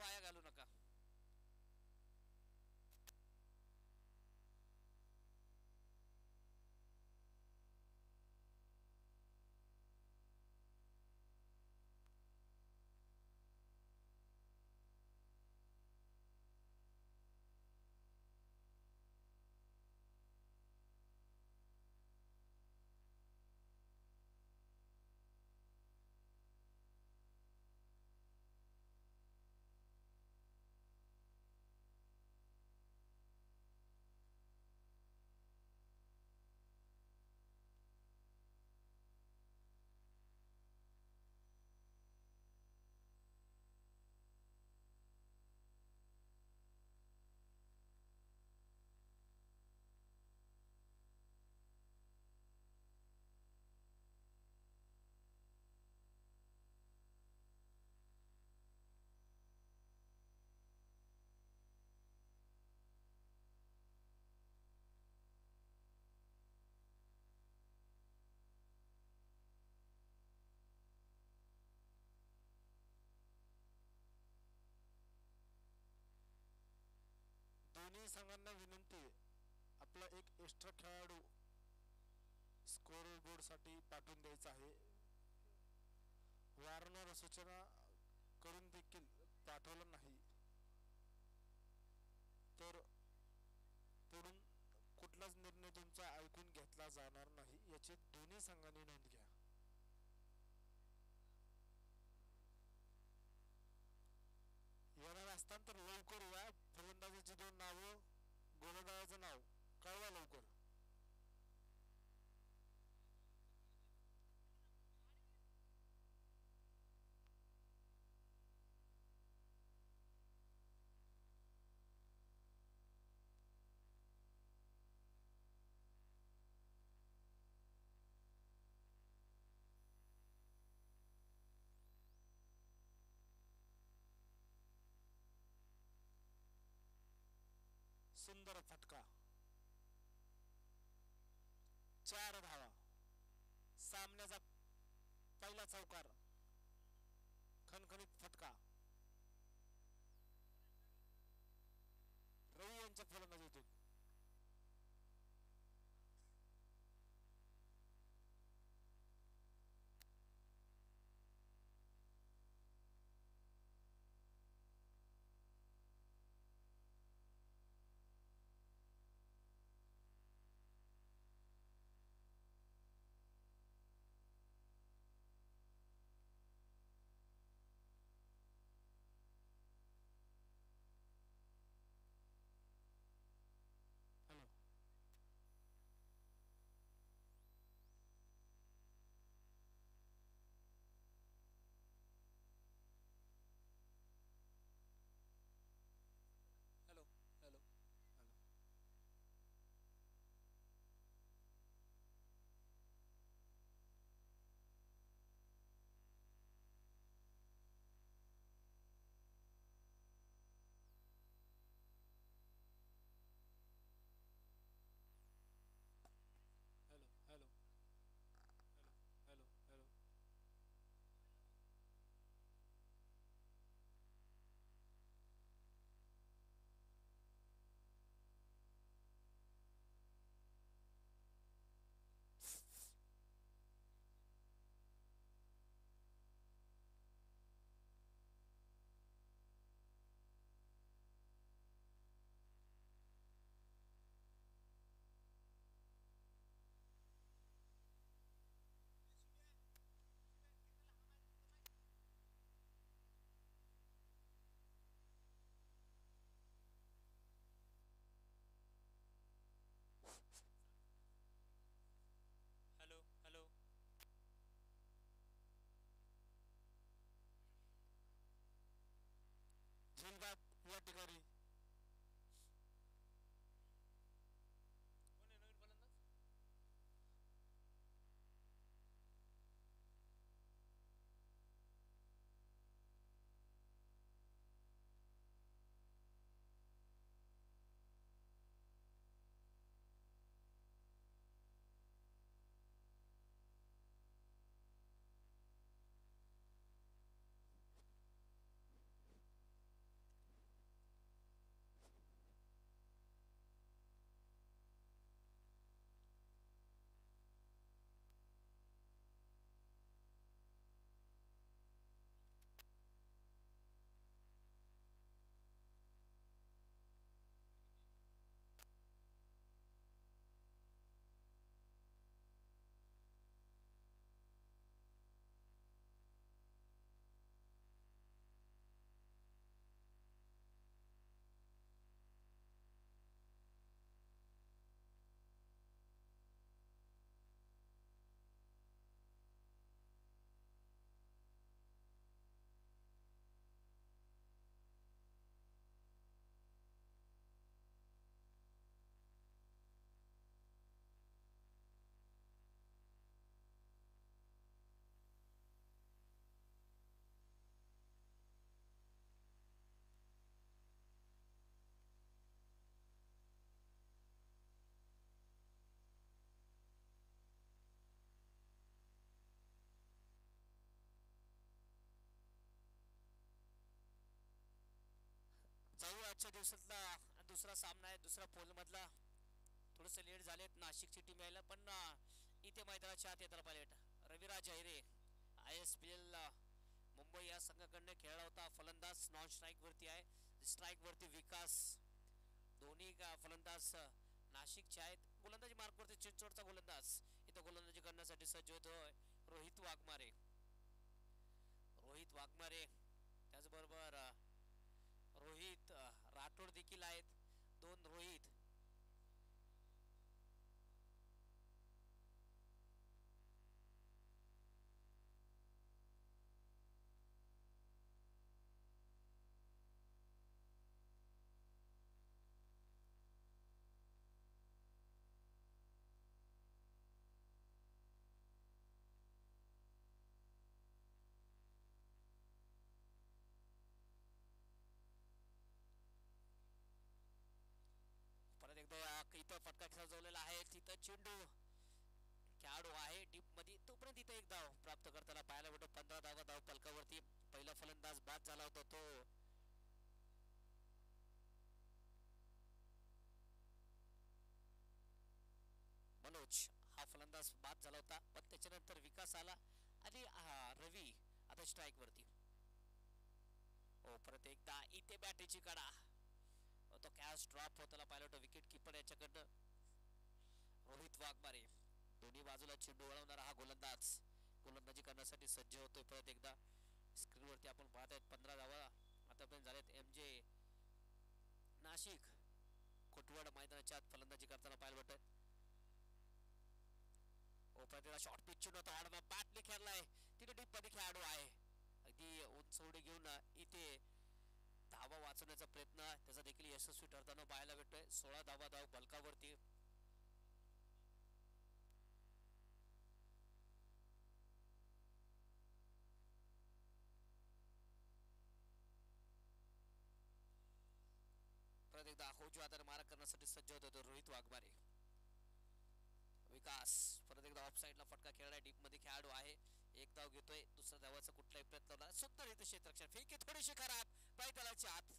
वाया घालू नका. दोन्ही संघांना विनंती आहे, आपला एक एक्स्ट्रा खेळाडू स्कोर बोर्ड साठी पाठवून द्यायचा आहे. वारंवार सूचना करून देखील पाठवलं नाही तर पुढून कुठलाच निर्णय तुमचा ऐकून घेतला जाणार नाही, याची दोन्ही संघांनी नोंद घ्या. येणार असताना तर लवकर या. फलंदाजाची दोन नावं, गोलंदाजाचं नाव कळवा लवकर. सुंदर फटका, 4 धावा. सामन्याचा पहिला चौकार, खणखणीत फटका. रवी यांच्या फलंदाजीतून आजच्या दिवसातला दुसरा सामना आहे, दुसरा पोल मधला. थोडस लेट झालेत नाशिकची टीम यायला, पण इथे मैदानाच्या आत येताना पाहिजे. Raviraj Ahire I S P L Mumbai या संघाकडनं खेळला होता. फलंदाज नॉन स्ट्राईक वरती आहे, स्ट्राईक वरती विकास. दोन्ही फलंदाज नाशिकचे आहेत. गोलंदाजी मार्क वरती चिंचवडचा गोलंदाज इथं गोलंदाजी करण्यासाठी सज्ज होतोय. रोहित वाघमारे, रोहित वाघमारे त्याचबरोबर रोहित राठोड देखील आहेत. दोन रोहित. परत एकदा इथं फटका सजवलेला आहे. तिथं चेंडू खेळाडू आहे डीप मध्ये, तोपर्यंत इथे एक धाव प्राप्त करताना पाहायला भेटतो. 15 धावा धाव फलकावरती. पहिला फलंदाज बाद झाला होता तो मनोज, हा फलंदाज बाद झाला होता. पण त्याच्यानंतर विकास आला आणि रवी आता स्ट्राईक वरती. हो, परत एकदा इथे बॅटेची कडा. तो कॅच ड्रॉप होताना पाहिलं होतं विकेट किपर याच्याकडनं. रोहित वाघमारे दोन्ही बाजूला चेंडू वळवणारा हा गोलंदाज गोलंदाजी करण्यासाठी सज्ज होतोय. परत एकदा स्क्रीनवरती आपण पाहत आहेत 15 धावा आतापर्यंत झालेत. एम जे नाशिक कोटवाड मैदानाच्या आत फलंदाजी करताना पाहायला भेटत. ओपन शॉर्ट पिच चेंडू होता, ऑर्डर बॅटने खेळलाय. तिथे डीप मध्ये खेळाडू आहे, अगदी उंच उडी घेऊन इथे धावा वाचवण्याचा प्रयत्न त्याचा देखील यशस्वी ठरताना पाहायला भेटतोय. 16 धावा धाव बलकावरती. परत एकदा उजव्या हाताने मारा करण्यासाठी सज्ज होत होतो रोहित वाघमारे. विकास परत एकदा ऑफ साइडला फटका खेळलाय. डीप मध्ये खेळाडू आहे, एक धाव घेतोय. दुसऱ्या धावाचा कुठलाही प्रयत्न नाही. सुंदर इथे क्षेत्ररक्षण, फेकी थोडीशी खराब पायतलाच्या आत.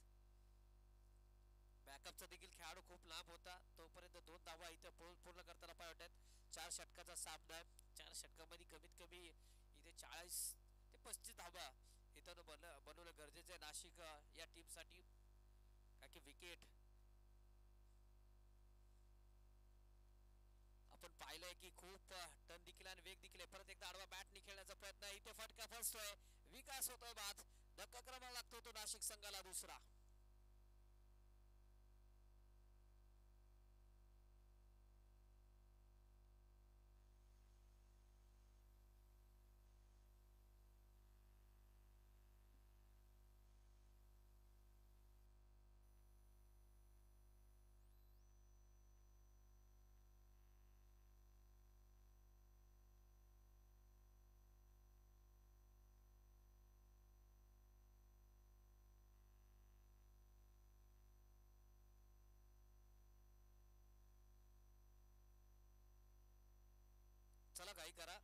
बॅकअपचा देखील खेळाडू खूप लांब होता. तोपर्यंत 2 धावा इथे पूर्ण करताना पाहिजे. 4 षटकाचा सामना. 4 षटकामध्ये कमीत कमी इथे 40 ते 35 धावा इथं बनवणं गरजेचं आहे नाशिक या टीम साठी. का की विकेट आपण पाहिलंय की खूप टर्न देखील आणि वेग देखील. परत एकदा आडवा बॅटने खेळण्याचा प्रयत्न. इथे फटका फसतोय. विकास होतोय बाद. धक्का क्रमांक लागतो तो नाशिक संघाला दुसरा. चला काही करा.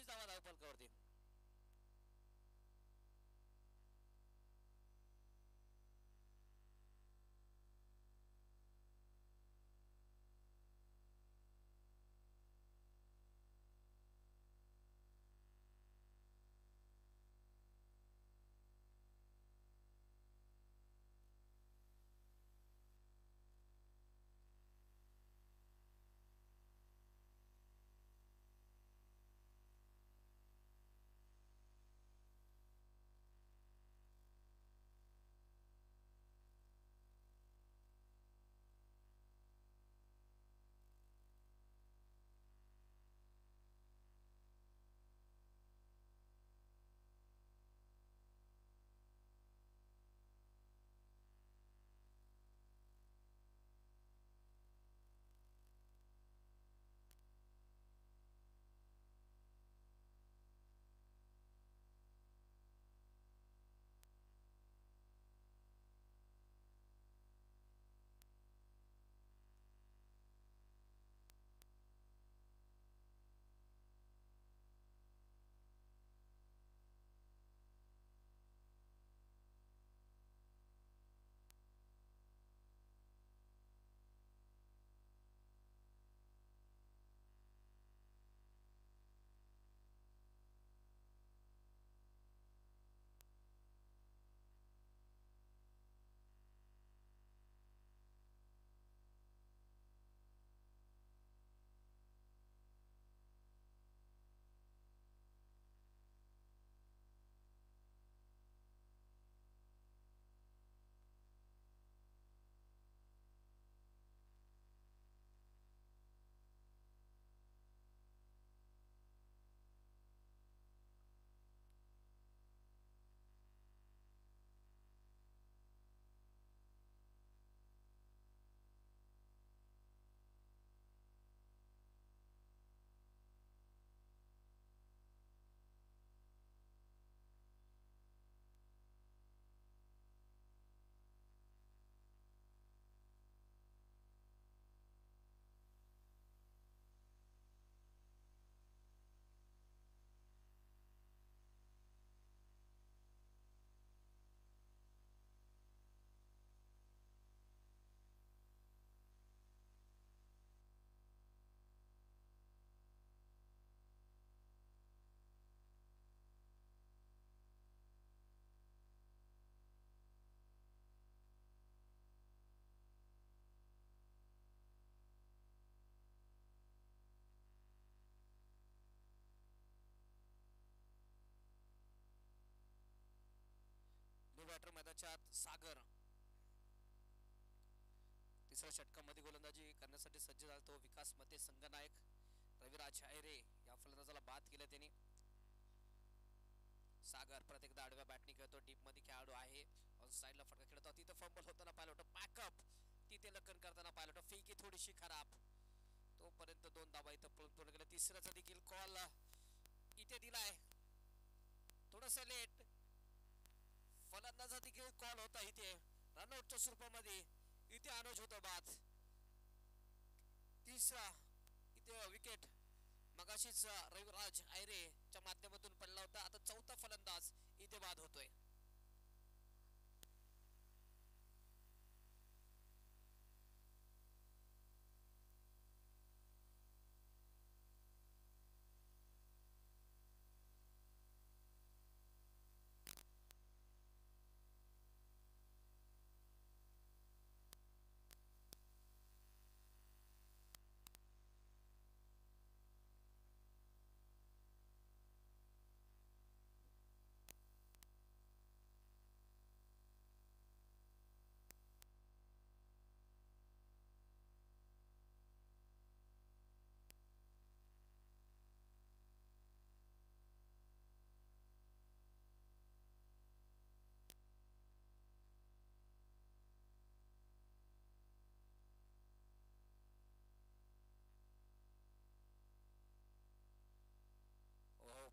19 धावा धावफलकावरती. न्यू बॅटर मैदानाच्या आत सागर. तिसऱ्या षटकामध्ये गोलंदाजी करण्यासाठी सज्ज झाला तो विकास मते संघनायक रविराज आयरे या फलंदाजाला बाद केलं त्यांनी. सागर परत एकदा आडव्या बॅटने खेळतो. डीप मध्ये खेळाडू आहे. ऑन साइडला फटका खेळतो. तिथे फंबल होताना पाहिलं होतं. बॅकअप तिथे लक्कन करताना पाहिलं होतं. फिकी थोडीशी खराब. तोपर्यंत 2 धावा इथं पळून गेला. तिसऱ्याचा देखील कॉल इथे दिलाय. थोडस लेट फलंदाजा देखील कॉल होता इथे रनआउटच्या स्वरूपामध्ये. इथे अनुज होतो बाद. तिसरा इथे विकेट मगाशीच रविराज आयरेच्या माध्यमातून पडला होता. आता चौथा फलंदाज इथे बाद होतोय.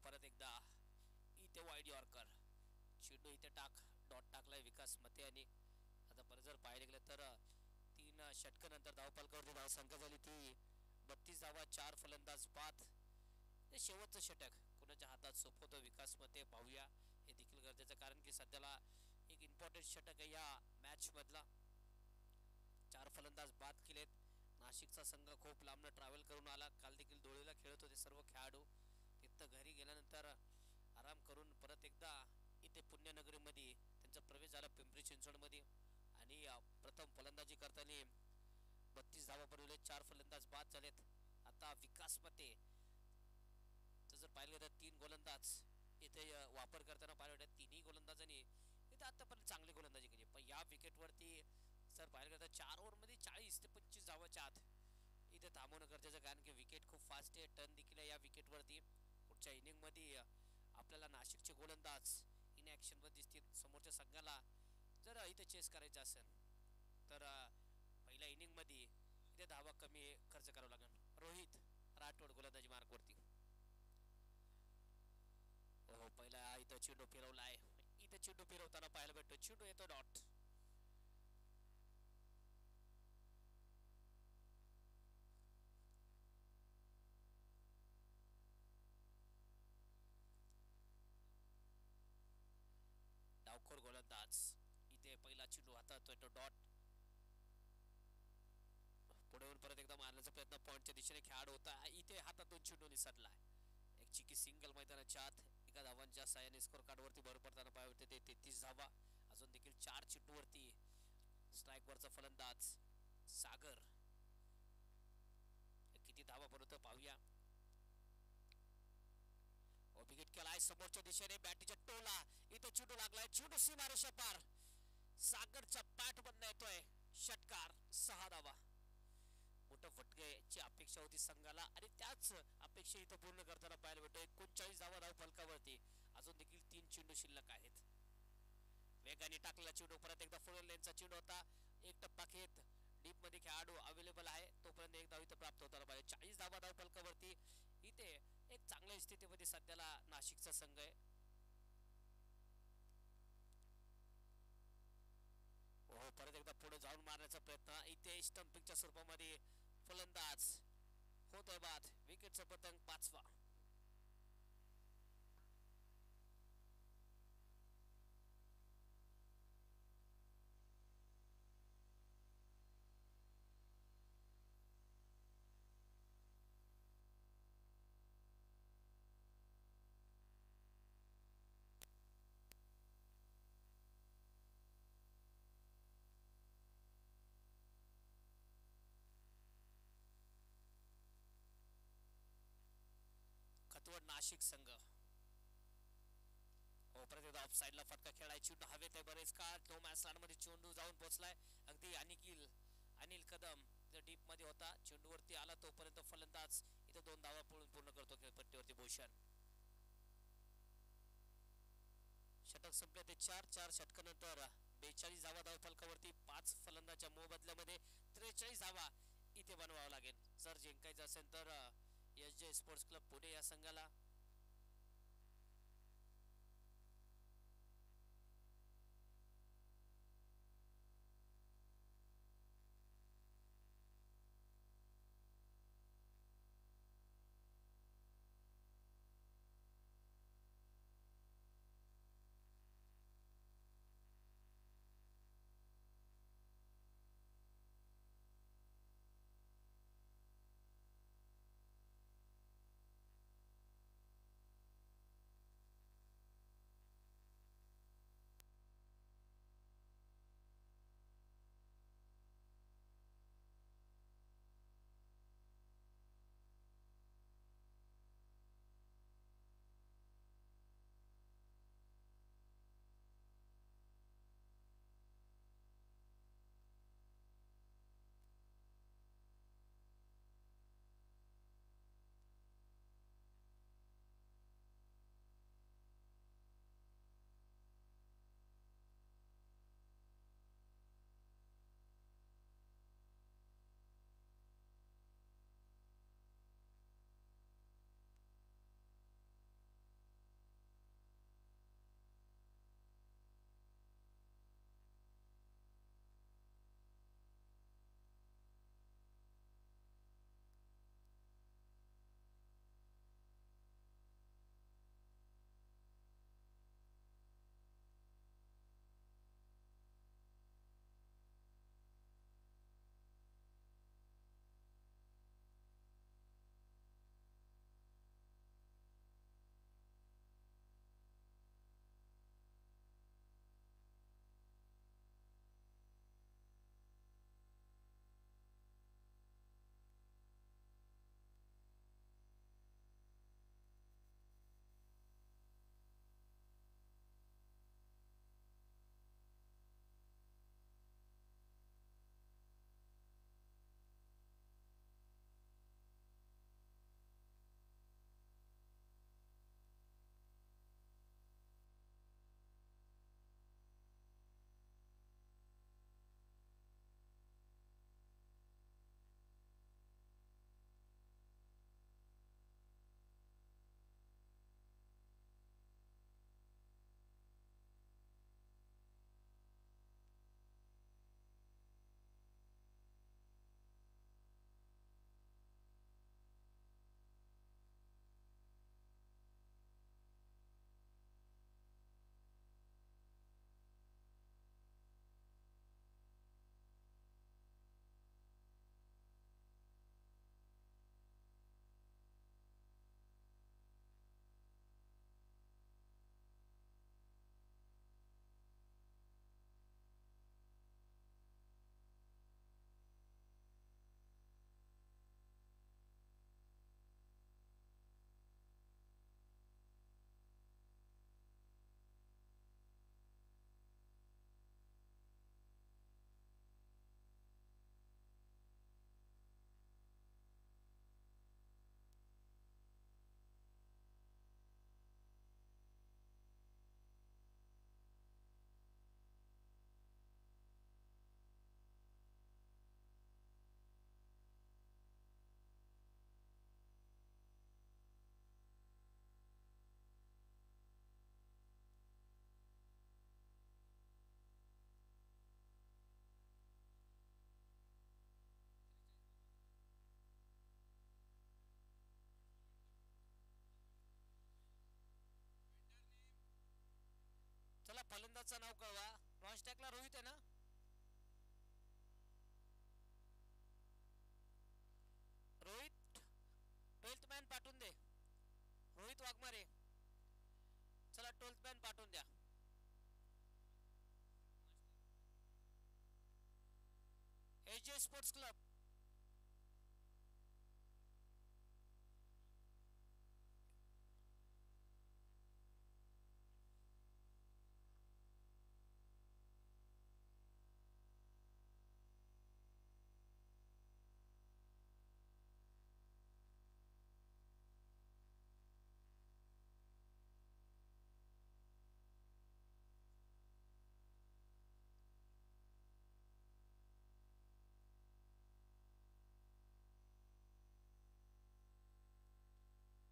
परत एकदा इथे वाईड यॉर्कर. चेंडू इथे डॉट टाकलाय विकास मते यांनी. आता परत जर पाहायला गेलं तर 3 षटकानंतर धावफलकावरती धावसंख्या झाली ती 32 धावा. 4 फलंदाज बाद. ते शेवटचं षटक कोणाच्या हातात सोपवतो विकास मध्ये पाहूया. हे देखील गरजेचं कारण की सध्याला एक इम्पॉर्टंट षटक आहे या मॅच मधला. 4 फलंदाज बाद केलेत. नाशिकचा संघ खूप लांबनं ट्रॅव्हल करून आला. काल देखील धुळेला खेळत होते सर्व खेळाडू. तिथं घरी गेल्यानंतर आराम करून परत एकदा इथे पुण्यनगरीमध्ये त्यांचा प्रवेश झाला पिंपरी चिंचवडमध्ये. आणि प्रथम फलंदाजी करताना 32 धावा बनवले. 4 फलंदाज बाद झालेत. आता विकासमध्ये जर पाहिलं तर 3 गोलंदाज इथे वापर करताना पाहिलं भेटत. तिन्ही गोलंदाजांनी इथे आतापर्यंत चांगली गोलंदाजी केली. पण या विकेटवरती जर पाहिलं तर 4 ओव्हरमध्ये 40 ते 25 धावाच्या आत इथे थांबवणं गरजेचं, कारण की विकेट खूप फास्ट आहे. टर्न देखील आहे या विकेटवरती. पुढच्या इनिंगमध्ये आपल्याला नाशिकचे गोलंदाज इन ॲक्शनमध्ये दिसतील. समोरच्या संघाला जर इथे चेस करायचं असेल तर पहिल्या इनिंगमध्ये इथे धावा कमी खर्च करावा लागेल. रोहित राठोड गोलंदाजी मार्कवरती. हो, पहिला इथं चेंडू फिरवला आहे. इथे चेंडू फिरवताना पाहायला भेटतो. चेंडू येतो डॉट. डावखोर गोलंदाज इथे पहिला चेंडू हातात येतो डॉट. पुढे येऊन परत एकदा मारण्याचा प्रयत्न पॉइंटच्या दिशेने खेळाडू होता. इथे हातातून चेंडू निसटलाय. एक चिकी सिंगल मैदानाच्या आत एका धावांच्या साह्याने स्कोर कार्डवरती भर पडताना पाहायला होते. ते 33 धावा. अजून देखील 4 चेंडूवरती स्ट्राईक वरचा फलंदाज सागर किती धावा बनवतो पाहूया. विकेट केलाय समोरच्या दिशेने बॅटीच्या टोला. इथे चेंडू लागलाय. चेंडू सीमारेषा पार. सागरच्या पॅट बंद येतोय. षटकार. 6 धावा. मोठं फटकेची अपेक्षा होती संघाला आणि त्याच अपेक्षा इथं पूर्ण करताना पाहायला भेटतो. 39 धावा धाव फलकावरती. अजून देखील 3 चेंडू शिल्लक आहेत. वेगाने टाकलेला चेंडू परत एकदा फुल लेनचा चेंडू होता. एक टप्पा खेत डीप मध्ये खेळाडू अवेलेबल आहे तोपर्यंत एक धाव इथं प्राप्त होताना पाहिजे. 40 धावा धाव फलकावरती. इथे एक चांगल्या स्थितीमध्ये सध्याला नाशिकचा संघ आहे. हो, परत एकदा पुढे जाऊन मारण्याचा प्रयत्न. इथे स्टंपिंगच्या स्वरूपामध्ये फलंदाज होतोय बाद. विकेटचा पतंग 5वा. खतवड नाशिक संघ. हो, परत एकदा ऑफ साइडला फटका खेळाय. चेंडू हवेत आहे बरेच काळ. नो मॅच मध्ये चेंडू जाऊन पोहोचलाय. अगदी अनिल कदम डीप मध्ये होता. चेंडूवरती आला तोपर्यंत फलंदाज इथे 2 धावा पूर्ण करतो खेळपट्टीवरती भूषण. षटक संपले ते 4 षटकानंतर 42 धावा धाव फलकावरती. 5 फलंदाच्या मोबदल्यामध्ये 43 धावा इथे बनवावं लागेल जर जिंकायचं असेल तर SJ स्पोर्ट्स क्लब पुणे या संघाला. स्ट्रायकरचं नाव कळवा. नॉनस्टॅकला रोहित आहे ना? रोहित 12th मॅन पाठवून दे. रोहित वाघमारे, चला 12th मॅन पाठवून द्या. H sports club.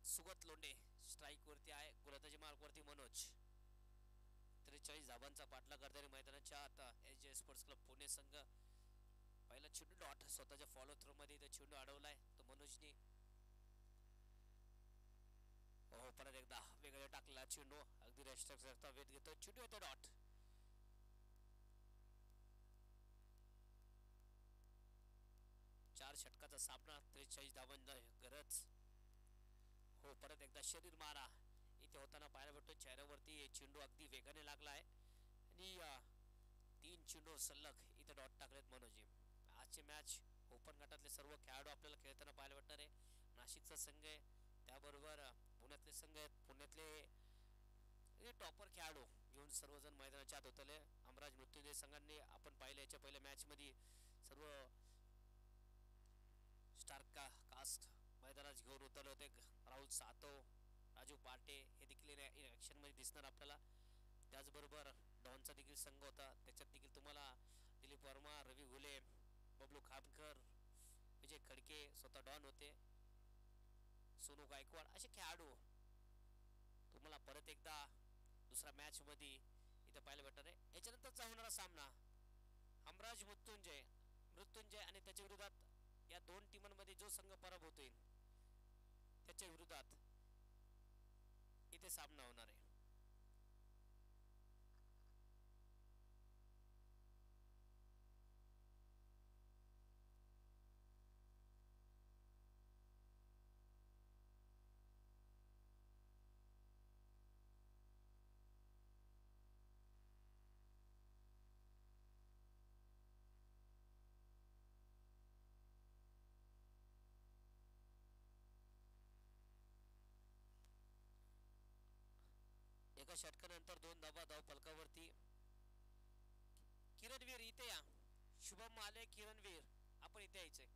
सुगत लोंढे स्ट्राईक वरती आहे. गोलंदाजी मार्क वरती मनोज. 43 धाबांचा पाठला करणारे मैदानाच्या आता H J sports club Pune संघ. पहिला चेंडू डॉट स्वतःच्या फॉलो थ्रो मध्ये इथे चेंडू अडवलाय तो मनोजने. हो परत एकदा वेगळे टाकला चेंडू. अगदी रेस्ट्रक्टरचा वेध घेतो. चेंडू येतो डॉट. 4 षटकाचा सामना. 43 धावांना गरज. हो परत एकदा शरीर मारा इथे होताना पाहायला भेटतो. चेहऱ्यावरती चेंडू अगदी वेगाने लागलाय आणि 3 चेंडू सलग इथे डॉट टाकलेत मनोजी. आजची मॅच ओपन गटातले सर्व खेळाडू आपल्याला खेळताना पाहायला भेटणार आहे. नाशिकचा संघ आहे, त्याबरोबर पुण्यातले संघ आहेत. पुण्यातले टॉपर खेळाडू घेऊन सर्वजण मैदानाच्या आत होतले. अमराज मृत्युंजय संघांनी आपण पाहिलं याच्या पहिल्या मॅच मध्ये सर्व स्टार कास्ट मैदानात घेऊन उतरले होते. राहुल सातव, राजू पाटे हे देखील ऍक्शन मध्ये दिसणार आपल्याला. त्याचबरोबर डॉनचा देखील संघ होता. त्याच्यात देखील तुम्हाला दिलीप वर्मा, रवी घुले, बबलू खामकर, विजय खडके स्वतः डॉन होते. सोनू गायकवाड असे खेळाडू तुम्हाला परत एकदा दुसऱ्या मॅच मध्ये इथे पाहायला भेटणार आहे. याच्यानंतरचा होणारा सामना हमराज मृत्युंजय आणि त्याच्या विरोधात या दोन टीमांमध्ये जो संघ पराभूत होईल त्याच्या विरोधात इथे सामना होणार आहे. एका षटकानंतर 2 धावा धाव फलकावरती. किरणवीर इथे या. शुभम माले, किरणवीर आपण इथे यायचंय.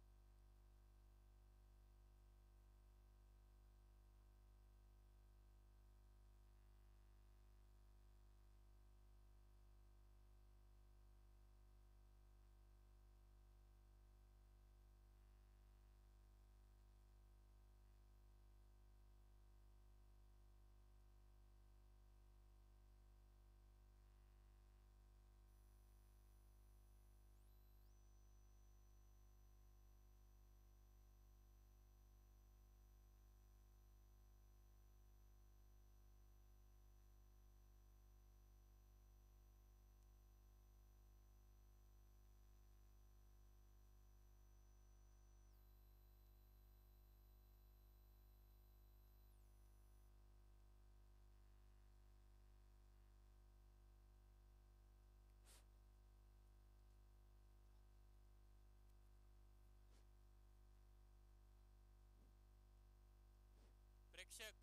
प्रेक्षक,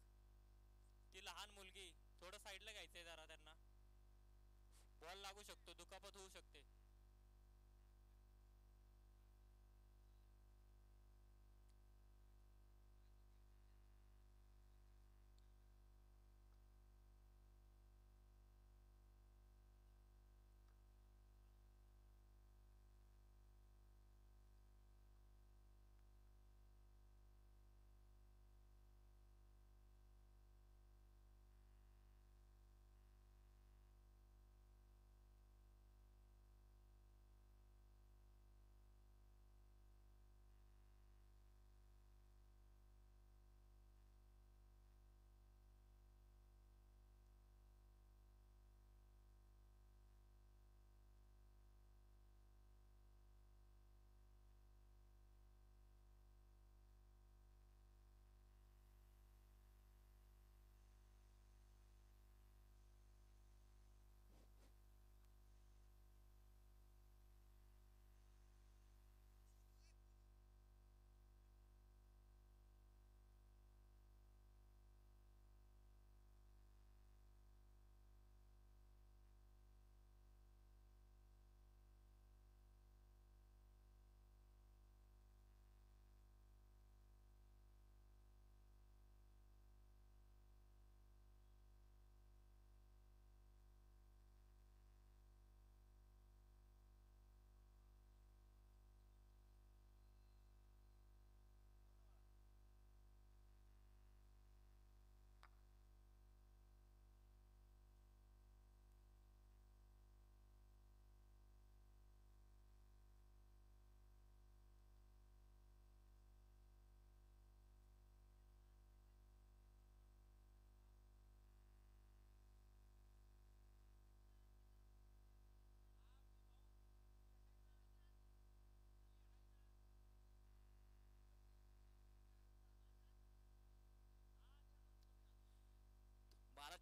ती लहान मुलगी थोडं साईडला घ्यायचंय जरा. त्यांना बॉल लागू शकतो, दुखापत होऊ शकते.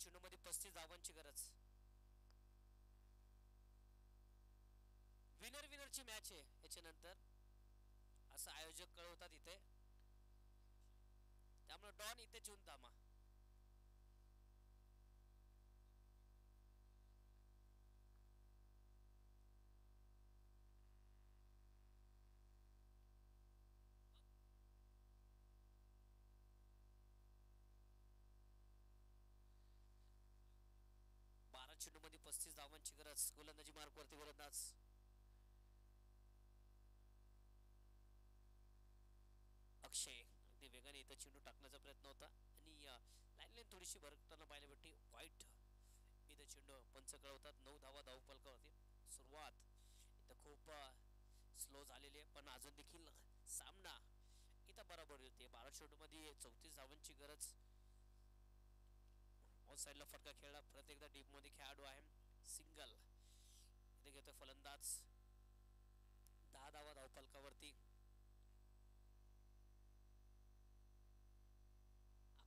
चेंडूमध्ये 35 धावांची गरज. विनर विनरची मॅच आहे याच्यानंतर असं आयोजक कळवतात इथे. त्यामुळे डॉन इथे येऊन थांबा. चेंडू मध्ये 35 धावांची गरज. गोलंदाजी मार्क वरती गोलंदाज अक्षय अगदी वेगाने इथं चेंडू टाकण्याचा प्रयत्न होता आणि लाईन लाईन थोडीशी भरकताना पाहायला भेटते. वाईट इथं चेंडू पंच कळवतात. 9 धावा धावफलकावरती. सुरुवात इथं खूप स्लो झालेली आहे पण अजून देखील सामना इथं बरोबर होते. 12 चेंडू मध्ये 34 धावांची गरज. ऑन साइडला फटका खेळला. परत एकदा डीप मध्ये खेळाडू आहे. सिंगल इथे घेतोय फलंदाज. 10 धावा धावफलकावरती.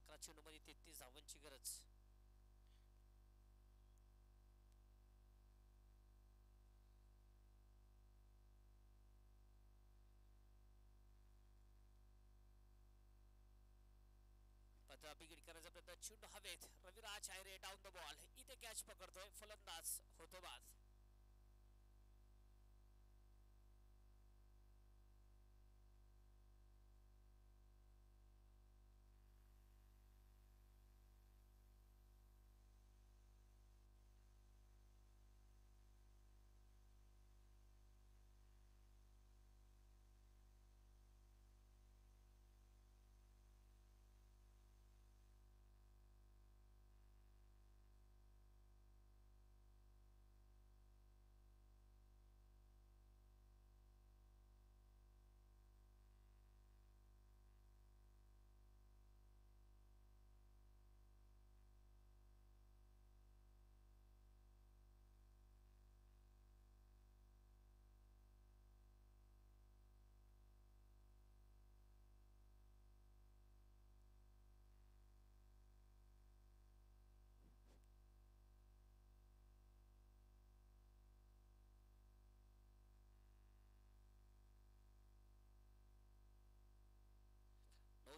11 चेंडू मध्ये 33 धावांची गरज. बिगिट करायचा प्रयत्न. चेंडू हवेत. Raviraj Ayre down the ball. इथे कॅच पकडतोय. फलंदाज होतो बाद.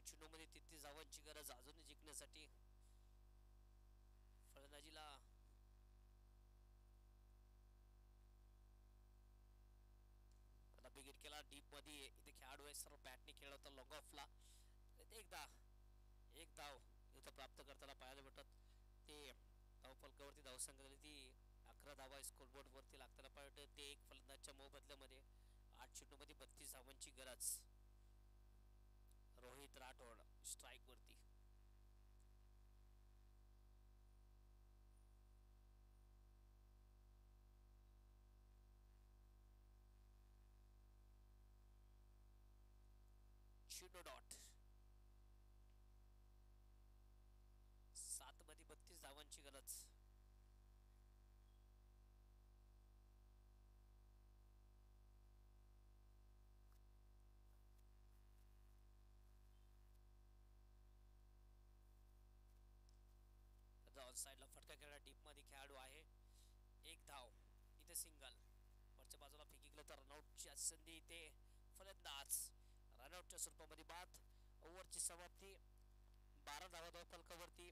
चेंडू मध्ये 33 धावांची गरज अजून जिंकण्यासाठी. फलंदाजीला बिगिट केला. डीप मध्ये इथे खेळाडू आहे. सर्व बॅटने खेळला होता लॉंग ऑफला. एकदा एक धाव इथं प्राप्त करताना पाहायला भेटत. ते धावफलकावरती धावसंख्या झाली ती 11 धावा स्कोरबोर्ड वरती लागताना पाहिजे. ते एक फलंदाजच्या मोबदल्यामध्ये 8 चेंडू मध्ये 32 धावांची गरज. रोहित राठोड स्ट्राइक वरती. चेंडू डॉट. 7 मध्ये 32 धावांची गरज. साइडला फटका खेळला. डीप मध्ये खेळाडू आहे. एक धाव इथे सिंगल. वरच्या बाजूला फेकी केलं तर रनआउटची संधी. इथे फलंदाज रनआउटच्या स्वरूपामध्ये बाद. ओव्हरची समाप्ती. 12 धावा धावफलकावरती.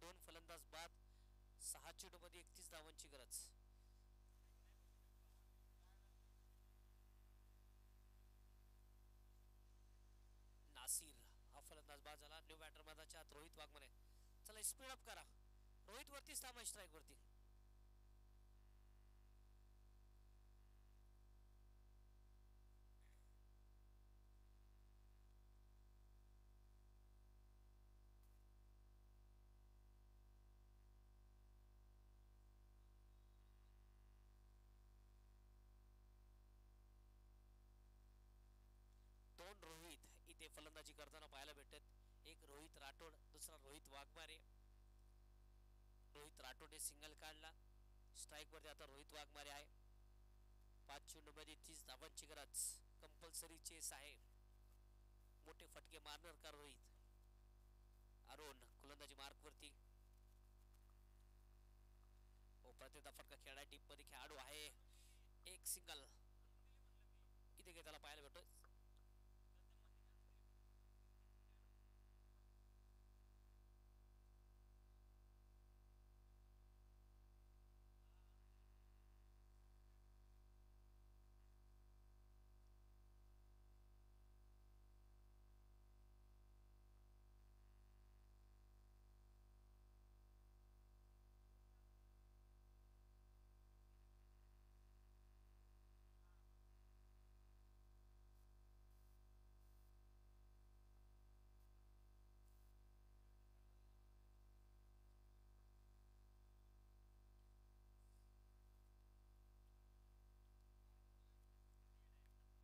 दोन फलंदाज बाद. 6 चेंडू मध्ये 31 धावांची गरज. नासिर हा फलंदाज बाद झाला. न्यू बॅटर मैदानाच्या आत रोहित वाघमारे. चला स्पीड अप करा. रोहित वरती थांबा स्ट्राइक वरती. दोन रोहित इथे फलंदाजी करताना पाहायला भेटत. एक रोहित राठोड, दुसरा रोहित वाघमारे. रोहित राठोडे सिंगल काढला. स्ट्राइक वरती आता रोहित वाघमारे आहे. 5 चेंडू मध्ये 30 धावांची गरज. कंपल्सरी चेस आहे. मोठे फटके मारणार का रोहित. अरुण गोलंदाजी मार्क वरती. प्रत्येक फटका खेळाय टीम मध्ये खेळाडू आहे. एक सिंगल इथे घेताना पाहायला भेटतोय.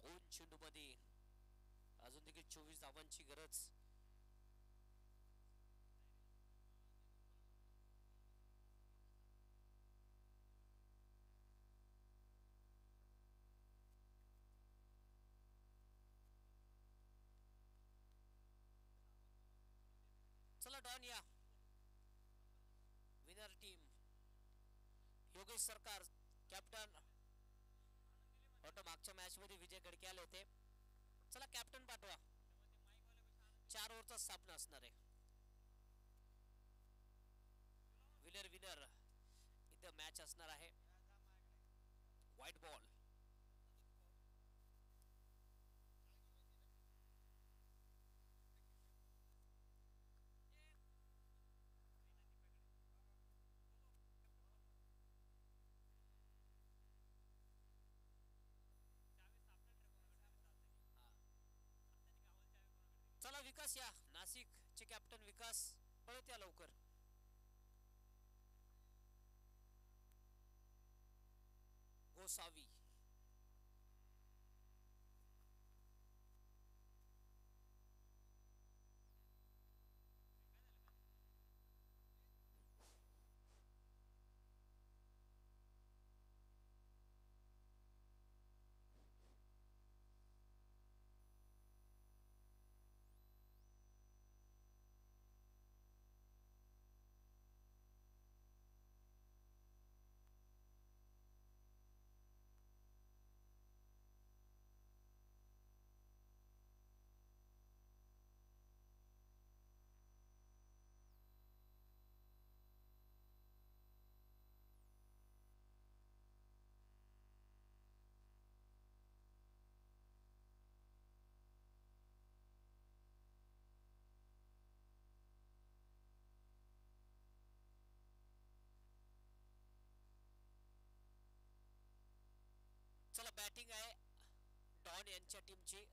दोन चेंडू मध्ये अजून देखील 24 धावांची गरज. चला डॉन या विनर टीम योगेश सरकार कॅप्टन. वाटतं मागच्या मॅच मध्ये विजय गडके आले होते. चला कॅप्टन पाठवा. 4 ओव्हरचा सामना असणार आहे. विनर विनर इथं मॅच असणार आहे. व्हाईट बॉल चला विकास या नाशिक चे कॅप्टन विकास पळत या लवकर. गोसावी चला बॅटिंग आहे डॉन यांच्या टीमची.